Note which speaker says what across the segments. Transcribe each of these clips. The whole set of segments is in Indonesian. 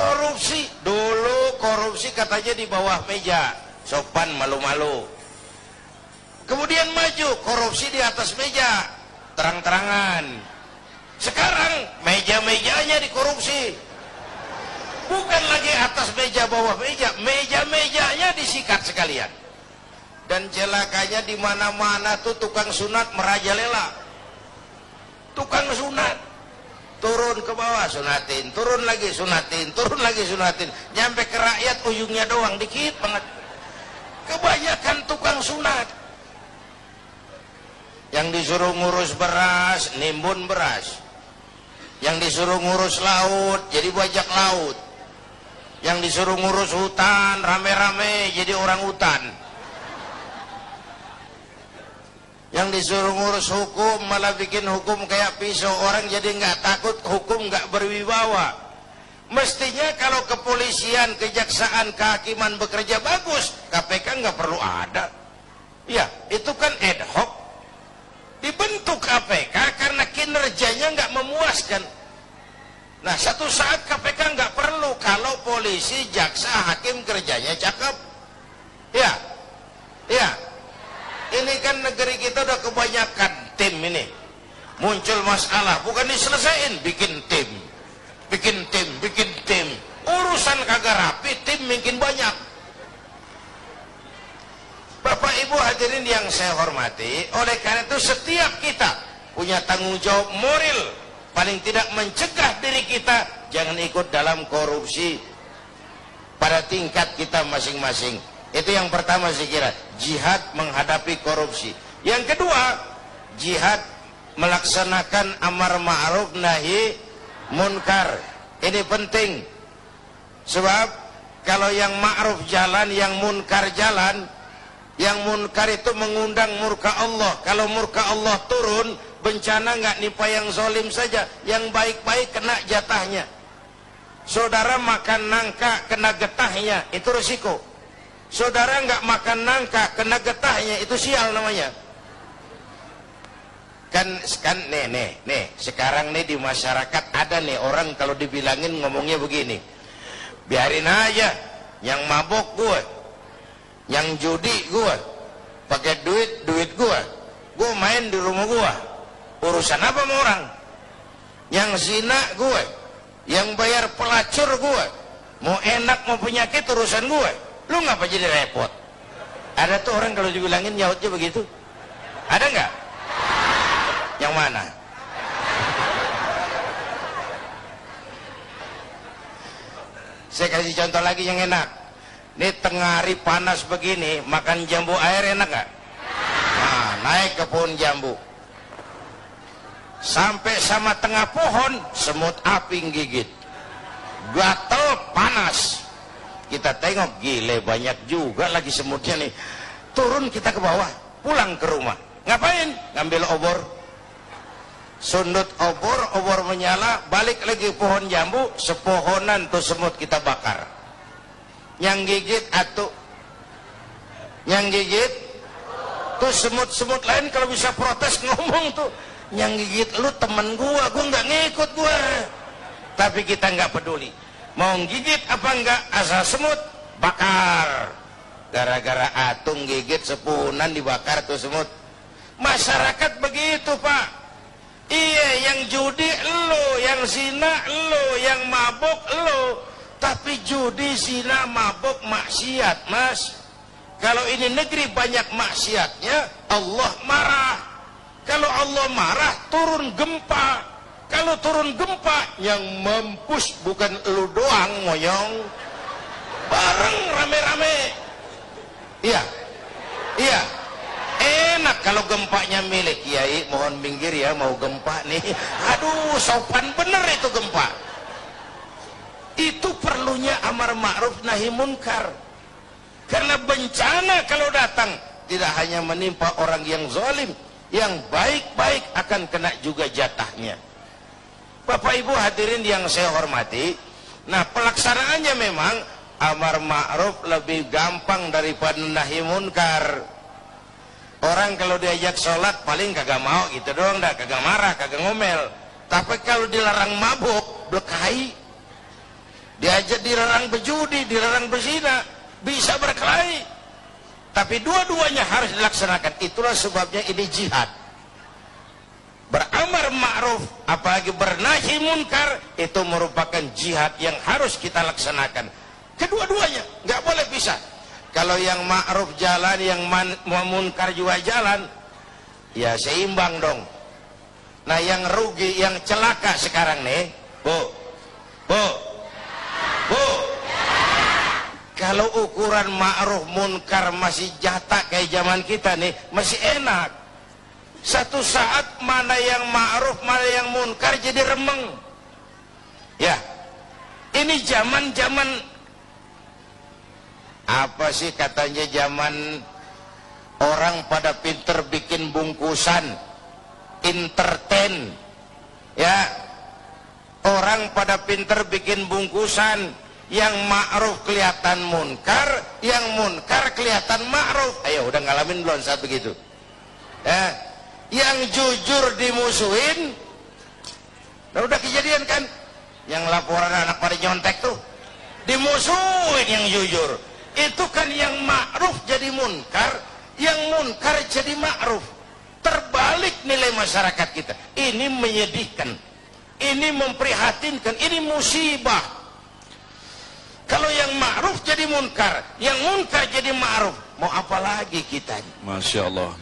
Speaker 1: Korupsi dulu, korupsi katanya di bawah meja, sopan malu-malu. Kemudian maju, korupsi di atas meja, terang-terangan. Sekarang meja-mejanya dikorupsi. Bukan lagi atas meja, bawah meja, meja-mejanya disikat sekalian. Dan celakanya di mana-mana tuh tukang sunat merajalela. Tukang sunat turun ke bawah sunatin, turun lagi sunatin, turun lagi sunatin, nyampe ke rakyat ujungnya doang dikit banget. Kebanyakan tukang sunat. Yang disuruh ngurus beras, nimbun beras. Yang disuruh ngurus laut, jadi bajak laut. Yang disuruh ngurus hutan, rame-rame jadi orang hutan. Yang disuruh ngurus hukum malah bikin hukum kayak pisau, orang jadi nggak takut, hukum nggak berwibawa. Mestinya kalau kepolisian, kejaksaan, kehakiman bekerja bagus, KPK nggak perlu ada. Ya, itu kan ad hoc. Dibentuk KPK karena kinerjanya nggak memuaskan. Nah, satu saat KPK nggak perlu kalau polisi, jaksa, hakim kerjanya cakep. Ya, ya. Ini kan negeri kita udah kebanyakan tim ini. Muncul masalah, bukan diselesain, bikin tim. Bikin tim, bikin tim. Urusan kagak rapi, tim makin banyak. Bapak Ibu hadirin yang saya hormati, oleh karena itu setiap kita punya tanggung jawab moral, paling tidak mencegah diri kita jangan ikut dalam korupsi pada tingkat kita masing-masing. Itu yang pertama saya kira, jihad menghadapi korupsi. Yang kedua, jihad melaksanakan amar ma'ruf nahi munkar. Ini penting. Sebab kalau yang ma'ruf jalan, yang munkar jalan, yang munkar itu mengundang murka Allah. Kalau murka Allah turun, bencana nggak nimpa yang zalim saja, yang baik-baik kena jatahnya. Saudara makan nangka kena getahnya, itu risiko. Saudara nggak makan nangka kena getahnya, itu sial namanya. Kan nih sekarang nih di masyarakat ada nih orang kalau dibilangin ngomongnya begini, biarin aja, yang mabok gue, yang judi gue, pakai duit gue main di rumah gue, urusan apa sama orang? Yang zina gue, yang bayar pelacur gue, mau enak mau penyakit urusan gue. Lu ngapa jadi repot? Ada tuh orang kalau dibilangin nyautnya begitu. Ada nggak? Yang mana? Saya kasih contoh lagi yang enak. Ini tengah hari panas begini, makan jambu air enak nggak? Nah, naik ke pohon jambu. Sampai sama tengah pohon, semut api gigit. Gatel, panas. Kita tengok, gile banyak juga lagi semutnya nih. Turun kita ke bawah, pulang ke rumah. Ngapain? Ngambil obor. Sundut obor menyala, balik lagi pohon jambu, sepohonan tuh semut kita bakar. Yang gigit atuh. Yang gigit tuh semut-semut lain kalau bisa protes ngomong tuh, yang gigit lu temen gua nggak ngikut gua. Tapi kita nggak peduli. Mau gigit apa enggak, asal semut bakar. Gara-gara atung gigit sepunan dibakar tuh semut. Masyarakat begitu Pak. Iya, yang judi lo, yang zina lo, yang mabuk lo. Tapi judi, zina, mabuk, maksiat Mas. Kalau ini negeri banyak maksiatnya, Allah marah. Kalau Allah marah, turun gempa. Kalau turun gempa, yang mampus bukan lu doang moyong, bareng rame-rame. Iya, iya. Enak kalau gempanya milik Kiai, mohon minggir ya, mau gempa nih. Aduh, sopan bener itu gempa. Itu perlunya amar ma'ruf nahi munkar. Karena bencana kalau datang tidak hanya menimpa orang yang zalim, yang baik-baik akan kena juga jatahnya. Bapak Ibu hadirin yang saya hormati, nah pelaksanaannya memang amar ma'ruf lebih gampang daripada nahi munkar. Orang kalau diajak sholat paling kagak mau gitu doang dah, kagak marah, kagak ngomel. Tapi kalau dilarang mabuk, blekai. diajak dilarang berjudi, dilarang berzina, bisa berkelahi, tapi dua-duanya harus dilaksanakan. Itulah sebabnya ini jihad. Beramar ma'ruf apalagi bernahi munkar itu merupakan jihad yang harus kita laksanakan. Kedua-duanya nggak boleh pisah. Kalau yang ma'ruf jalan, yang munkar juga jalan, ya seimbang dong. Nah yang rugi, yang celaka sekarang nih, Bu, kalau ukuran ma'ruf munkar masih jatah kayak zaman kita nih, masih enak. Satu saat mana yang ma'ruf, mana yang munkar jadi remeng. Ya, ini zaman-zaman apa sih katanya, zaman orang pada pinter bikin bungkusan, entertain. Ya, orang pada pinter bikin bungkusan, yang ma'ruf kelihatan munkar, yang munkar kelihatan ma'ruf. Ayo udah ngalamin belum saat begitu? Ya. Yang jujur dimusuhin. Nah, udah kejadian kan, yang laporan anak pada nyontek tuh dimusuhin yang jujur. Itu kan yang ma'ruf jadi munkar, yang munkar jadi ma'ruf. Terbalik nilai masyarakat kita. Ini menyedihkan, ini memprihatinkan, ini musibah. Kalau yang ma'ruf jadi munkar, yang munkar jadi ma'ruf, mau apa lagi kita?
Speaker 2: Masya Allah.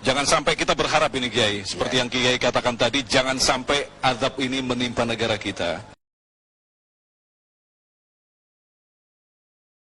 Speaker 2: Jangan sampai kita berharap ini Kiai, seperti yang Kiai katakan tadi, jangan sampai azab ini menimpa negara kita.